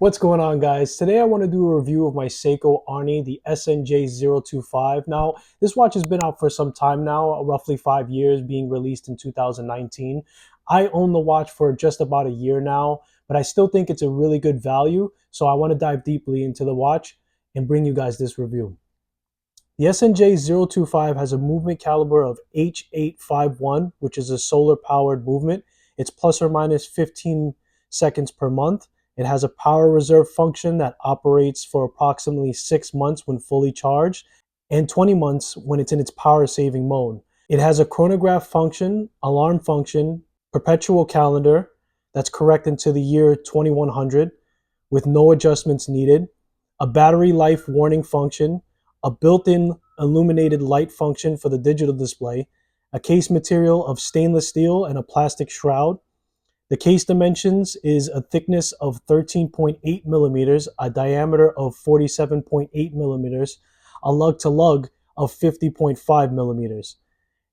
What's going on, guys? Today I want to do a review of my Seiko Arnie, the SNJ025. Now, this watch has been out for some time now, roughly 5 years, being released in 2019. I own the watch for just about a year now, but I still think it's a really good value, so I want to dive deeply into the watch and bring you guys this review. The SNJ025 has a movement caliber of H851, which is a solar-powered movement. It's plus or minus 15 seconds per month. It has a power reserve function that operates for approximately 6 months when fully charged and 20 months when it's in its power saving mode. It has a chronograph function, alarm function, perpetual calendar that's corrected to the year 2100 with no adjustments needed, a battery life warning function, a built-in illuminated light function for the digital display, a case material of stainless steel and a plastic shroud. The case dimensions is a thickness of 13.8 millimeters, a diameter of 47.8 millimeters, a lug-to-lug of 50.5 millimeters.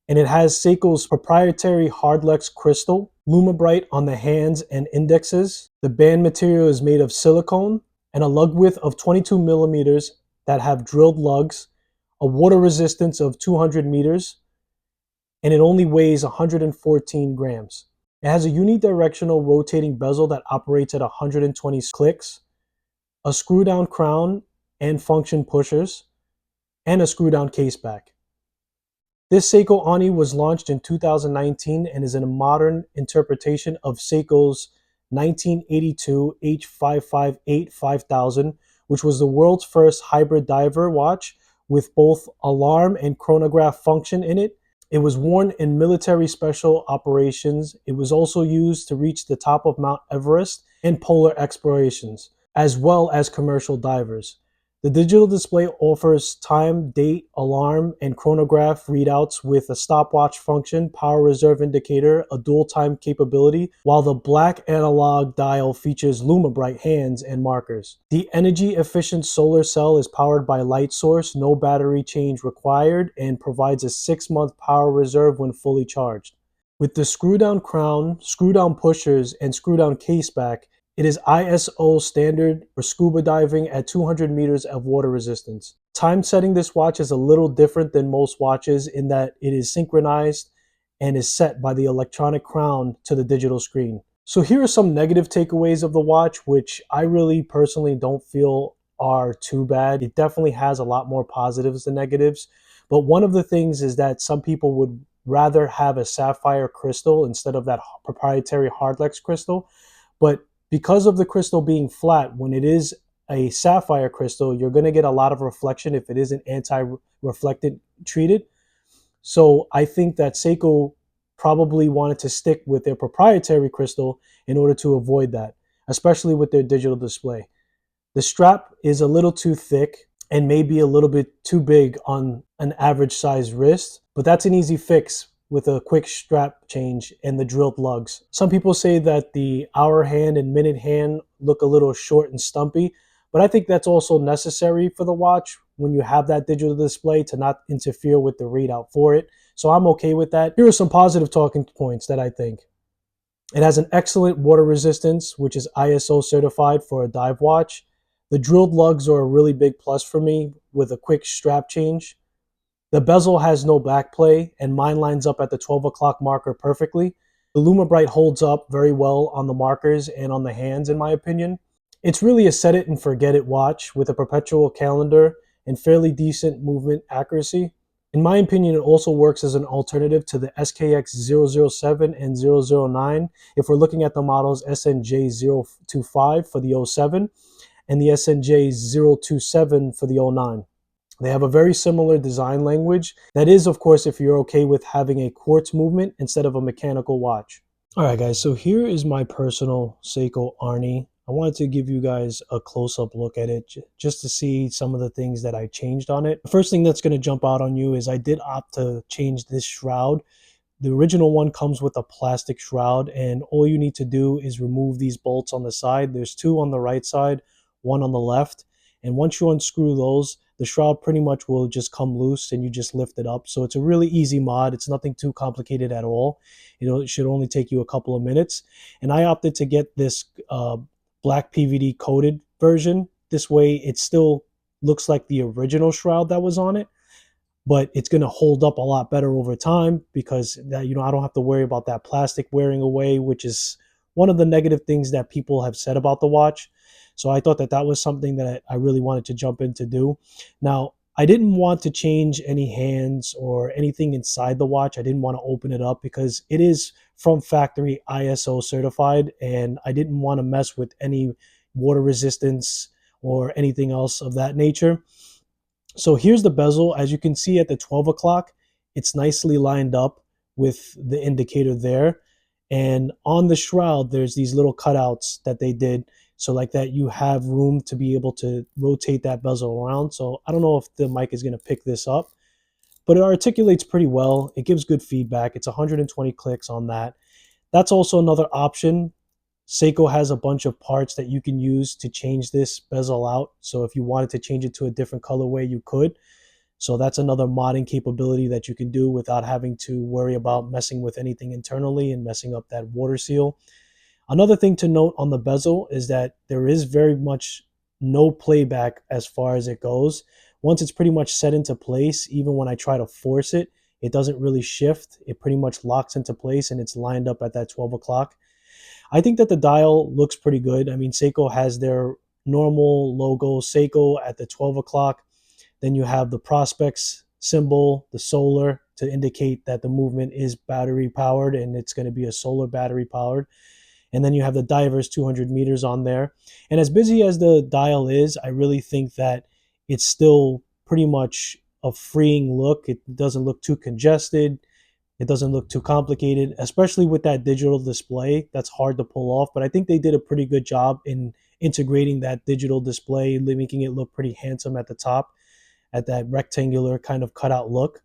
And it has Seiko's proprietary Hardlex crystal, Lumabrite on the hands and indexes. The band material is made of silicone and a lug width of 22 millimeters that have drilled lugs, a water resistance of 200 meters, and it only weighs 114 grams. It has a unidirectional rotating bezel that operates at 120 clicks, a screw-down crown and function pushers, and a screw-down case back. This Seiko Arnie was launched in 2019 and is a modern interpretation of Seiko's 1982 H558 5000, which was the world's first hybrid diver watch with both alarm and chronograph function in it. It was worn in military special operations. It was also used to reach the top of Mount Everest and polar explorations, as well as commercial divers. The digital display offers time, date, alarm, and chronograph readouts with a stopwatch function, power reserve indicator, a dual time capability, while the black analog dial features Lumabrite hands and markers. The energy-efficient solar cell is powered by light source, no battery change required, and provides a 6-month power reserve when fully charged. With the screw-down crown, screw-down pushers, and screw-down case back, it is ISO standard for scuba diving at 200 meters of water resistance. Time setting this watch is a little different than most watches in that it is synchronized and is set by the electronic crown to the digital screen. So here are some negative takeaways of the watch, which I really personally don't feel are too bad. It definitely has a lot more positives than negatives. But one of the things is that some people would rather have a sapphire crystal instead of that proprietary Hardlex crystal. But because of the crystal being flat, when it is a sapphire crystal, you're going to get a lot of reflection if it isn't anti-reflectant treated. So I think that Seiko probably wanted to stick with their proprietary crystal in order to avoid that, especially with their digital display. The strap is a little too thick and maybe a little bit too big on an average size wrist, but that's an easy fix with a quick strap change and the drilled lugs. Some people say that the hour hand and minute hand look a little short and stumpy, but I think that's also necessary for the watch when you have that digital display to not interfere with the readout for it. So I'm okay with that. Here are some positive talking points that I think. It has an excellent water resistance, which is ISO certified for a dive watch. The drilled lugs are a really big plus for me with a quick strap change. The bezel has no backplay, and mine lines up at the 12 o'clock marker perfectly. The Lumabrite holds up very well on the markers and on the hands, in my opinion. It's really a set it and forget it watch with a perpetual calendar and fairly decent movement accuracy. In my opinion, it also works as an alternative to the SKX007 and 009 if we're looking at the models SNJ025 for the 07 and the SNJ027 for the 09. They have a very similar design language. That is, of course, if you're okay with having a quartz movement instead of a mechanical watch. All right, guys, so here is my personal Seiko Arnie. I wanted to give you guys a close-up look at it just to see some of the things that I changed on it. The first thing that's going to jump out on you is I did opt to change this shroud. The original one comes with a plastic shroud, and all you need to do is remove these bolts on the side. There's 2 on the right side, 1 on the left. And once you unscrew those, the shroud pretty much will just come loose and you just lift it up. So it's a really easy mod. It's nothing too complicated at all. It should only take you a couple of minutes. And I opted to get this black PVD coated version. This way it still looks like the original shroud that was on it, but it's going to hold up a lot better over time because that, I don't have to worry about that plastic wearing away, which is one of the negative things that people have said about the watch. So I thought that that was something that I really wanted to jump in to do. Now, I didn't want to change any hands or anything inside the watch. I didn't want to open it up because it is from factory ISO certified, and I didn't want to mess with any water resistance or anything else of that nature. So here's the bezel. As you can see at the 12 o'clock, it's nicely lined up with the indicator there. And on the shroud, there's these little cutouts that they did. So like that, you have room to be able to rotate that bezel around. So I don't know if the mic is going to pick this up, but it articulates pretty well. It gives good feedback. It's 120 clicks on that. That's also another option. Seiko has a bunch of parts that you can use to change this bezel out. So if you wanted to change it to a different colorway, you could. So that's another modding capability that you can do without having to worry about messing with anything internally and messing up that water seal. Another thing to note on the bezel is that there is very much no playback as far as it goes. Once it's pretty much set into place, even when I try to force it, it doesn't really shift. It pretty much locks into place and it's lined up at that 12 o'clock. I think that the dial looks pretty good. I mean, Seiko has their normal logo, Seiko at the 12 o'clock. Then you have the Prospex symbol, the solar, to indicate that the movement is battery powered and it's going to be a solar battery powered. And then you have the Divers 200 meters on there. And as busy as the dial is, I really think that it's still pretty much a freeing look. It doesn't look too congested. It doesn't look too complicated, especially with that digital display. That's hard to pull off, but I think they did a pretty good job in integrating that digital display, making it look pretty handsome at the top, at that rectangular kind of cutout look.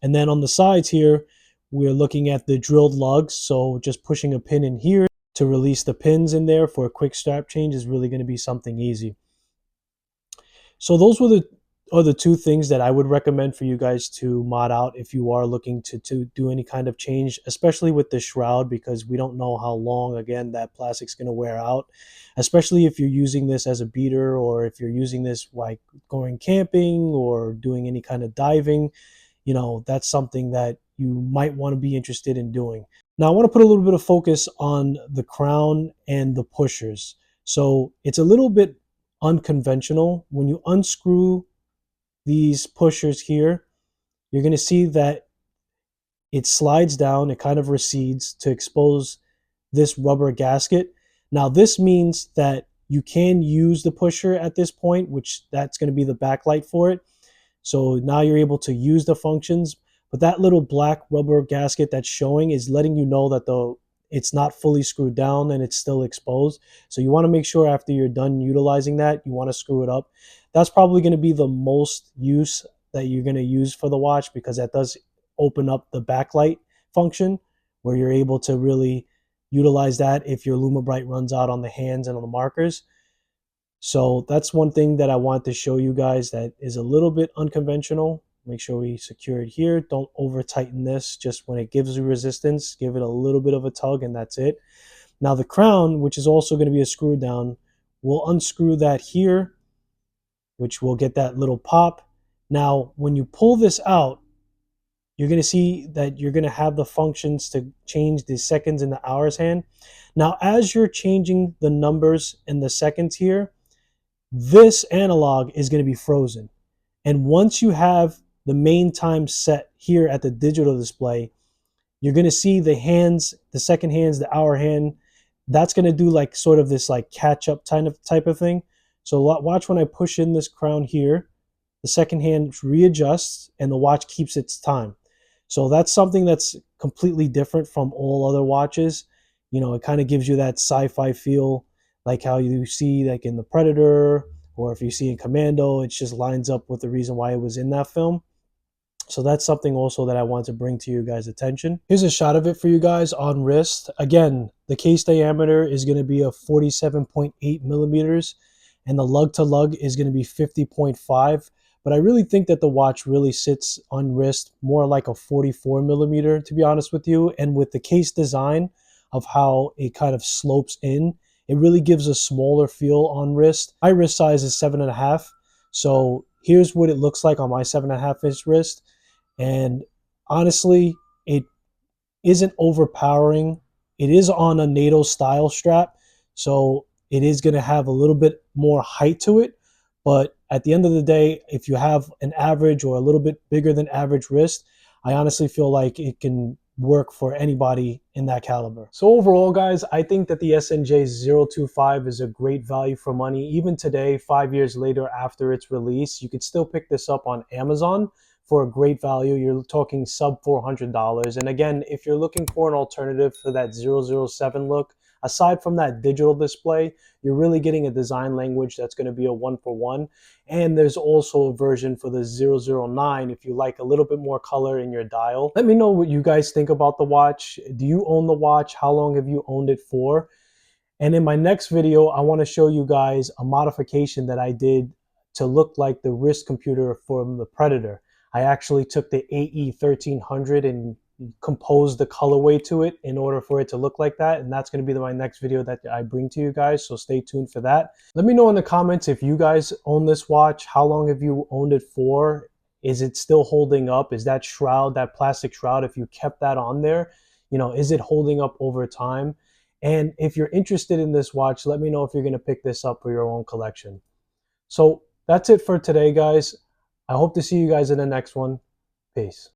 And then on the sides here, we're looking at the drilled lugs. So just pushing a pin in here to release the pins in there for a quick strap change is really going to be something easy. So those are the two things that I would recommend for you guys to mod out if you are looking to do any kind of change, especially with the shroud, because we don't know how long, again, that plastic's going to wear out, especially if you're using this as a beater or if you're using this like going camping or doing any kind of diving. That's something that you might want to be interested in doing. Now, I want to put a little bit of focus on the crown and the pushers. So it's a little bit unconventional. When you unscrew these pushers here, you're going to see that it slides down, it kind of recedes to expose this rubber gasket. Now, this means that you can use the pusher at this point, which that's going to be the backlight for it. So now you're able to use the functions, but that little black rubber gasket that's showing is letting you know that it's not fully screwed down and it's still exposed. So you want to make sure after you're done utilizing that, you want to screw it up. That's probably going to be the most use that you're going to use for the watch, because that does open up the backlight function where you're able to really utilize that if your LumaBrite runs out on the hands and on the markers. So that's one thing that I want to show you guys that is a little bit unconventional. Make sure we secure it here. Don't over tighten this. Just when it gives you resistance, give it a little bit of a tug and that's it. Now the crown, which is also going to be a screw down, we'll unscrew that here, which will get that little pop. Now, when you pull this out, you're going to see that you're going to have the functions to change the seconds and the hours hand. Now, as you're changing the numbers and the seconds here, this analog is going to be frozen. And once you have the main time set here at the digital display, you're going to see the hands, the second hands, the hour hand, that's going to do like sort of this like catch up type of thing. So watch when I push in this crown here, the second hand readjusts and the watch keeps its time. So that's something that's completely different from all other watches. It kind of gives you that sci-fi feel, like how you see like in the Predator, or if you see in Commando, it just lines up with the reason why it was in that film. So that's something also that I want to bring to you guys' attention. Here's a shot of it for you guys on wrist. Again, the case diameter is going to be a 47.8 millimeters, and the lug to lug is going to be 50.5. But I really think that the watch really sits on wrist more like a 44 millimeter, to be honest with you. And with the case design of how it kind of slopes in, It really gives a smaller feel on wrist. My wrist size is 7.5, so here's what it looks like on my 7.5 inch wrist. And honestly, it isn't overpowering. It is on a NATO style strap, so it is going to have a little bit more height to it. But at the end of the day, if you have an average or a little bit bigger than average wrist, I honestly feel like it can work for anybody in that caliber. So overall, guys, I think that the SNJ025 is a great value for money. Even today, 5 years later after its release, you could still pick this up on Amazon for a great value. You're talking sub $400. And again, if you're looking for an alternative for that 007 look, aside from that digital display, you're really getting a design language that's going to be a 1-for-1. And there's also a version for the 009 if you like a little bit more color in your dial. Let me know what you guys think about the watch. Do you own the watch? How long have you owned it for? And in my next video, I want to show you guys a modification that I did to look like the wrist computer from the Predator. I actually took the AE1300 and composed the colorway to it in order for it to look like that. And that's going to be my next video that I bring to you guys. So stay tuned for that. Let me know in the comments if you guys own this watch. How long have you owned it for? Is it still holding up? Is that shroud, that plastic shroud, if you kept that on there, is it holding up over time? And if you're interested in this watch, let me know if you're going to pick this up for your own collection. So that's it for today, guys. I hope to see you guys in the next one. Peace.